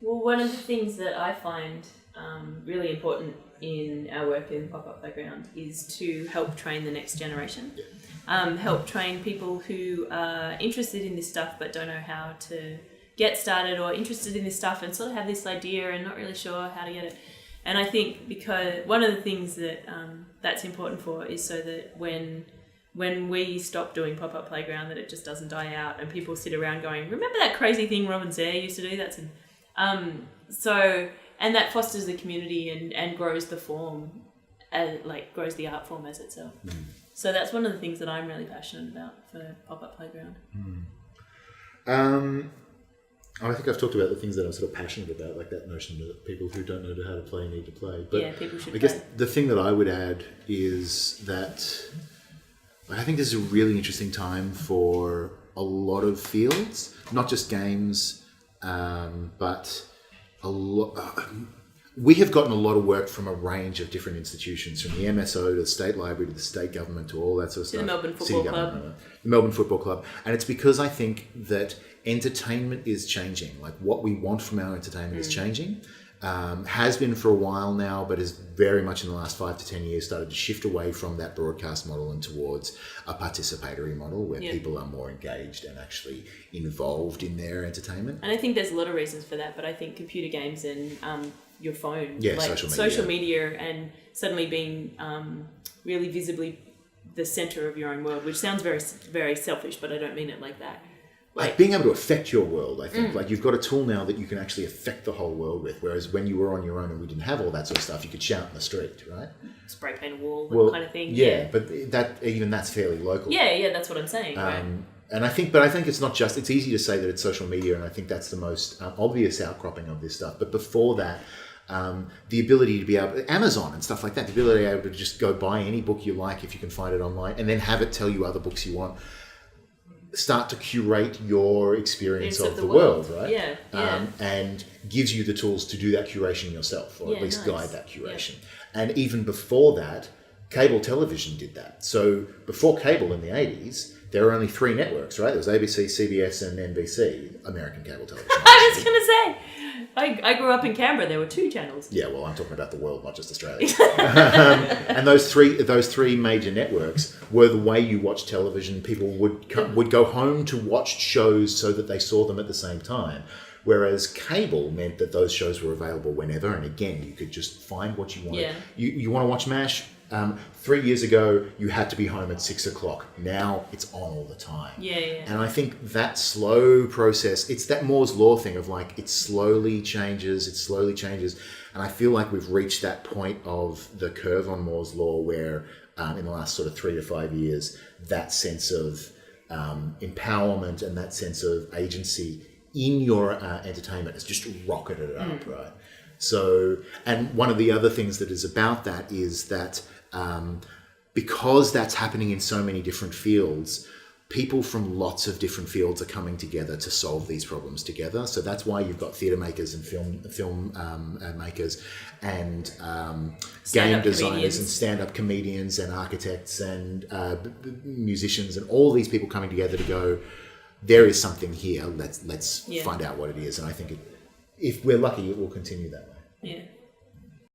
Well, one of the things that I find really important in our work in Pop-Up Playground is to help train the next generation. Help train people who are interested in this stuff but don't know how to get started, or interested in this stuff and sort of have this idea and not really sure how to get it. And I think because one of the things that that's important for is so that when we stop doing Pop-Up Playground, that it just doesn't die out and people sit around going, remember that crazy thing Robin Zare used to do? That's and that fosters the community and grows the form, grows the art form as itself. So that's one of the things that I'm really passionate about for Pop-Up Playground. I think I've talked about the things that I'm sort of passionate about, like that notion that people who don't know how to play need to play. But people should I guess the thing that I would add is that I think this is a really interesting time for a lot of fields, not just games, but a lot. We have gotten a lot of work from a range of different institutions, from the MSO to the state library to the state government to all that sort of stuff. The Melbourne Football Club. The Melbourne Football Club. And it's because I think that entertainment is changing. Like what we want from our entertainment is changing. Has been for a while now, but is very much in the last 5 to 10 years started to shift away from that broadcast model and towards a participatory model where people are more engaged and actually involved in their entertainment. And I think there's a lot of reasons for that, but I think computer games and your phone, social media, and suddenly being really visibly the center of your own world, which sounds very, very selfish, but I don't mean it like that. Like being able to affect your world, I think. Like you've got a tool now that you can actually affect the whole world with, whereas when you were on your own and we didn't have all that sort of stuff, you could shout in the street, right? Spray paint a wall, that kind of thing. Yeah, but that's fairly local. Yeah, that's what I'm saying. Right. And I think it's not just, it's easy to say that it's social media, and I think that's the most obvious outcropping of this stuff. But before that, the ability to be able, Amazon and stuff like that, the ability to be able to just go buy any book you like if you can find it online, and then have it tell you other books you want. Start to curate your experience of the world, right? Yeah. And gives you the tools to do that curation yourself, or at least guide that curation. Yeah. And even before that, cable television did that. So before cable in the 80s, there were only 3 networks, right? There was ABC, CBS, and NBC, American cable television. I was going to say, I grew up in Canberra. There were 2 channels. Yeah, well, I'm talking about the world, not just Australia. And those three major networks were the way you watch television. People would go home to watch shows so that they saw them at the same time. Whereas cable meant that those shows were available whenever, and again, you could just find what you wanted. Yeah. You want to watch MASH? 3 years ago, you had to be home at 6 o'clock. Now it's on all the time. Yeah. And I think that slow process, it's that Moore's Law thing of like, it slowly changes. And I feel like we've reached that point of the curve on Moore's Law where in the last sort of 3 to 5 years, that sense of empowerment and that sense of agency in your entertainment has just rocketed up, right? So, and one of the other things that is about that is that because that's happening in so many different fields, people from lots of different fields are coming together to solve these problems together. So that's why you've got theatre makers and film makers and game designers and stand-up comedians and architects and musicians and all these people coming together to go, there is something here, let's find out what it is. And I think if we're lucky, it will continue that way. Yeah.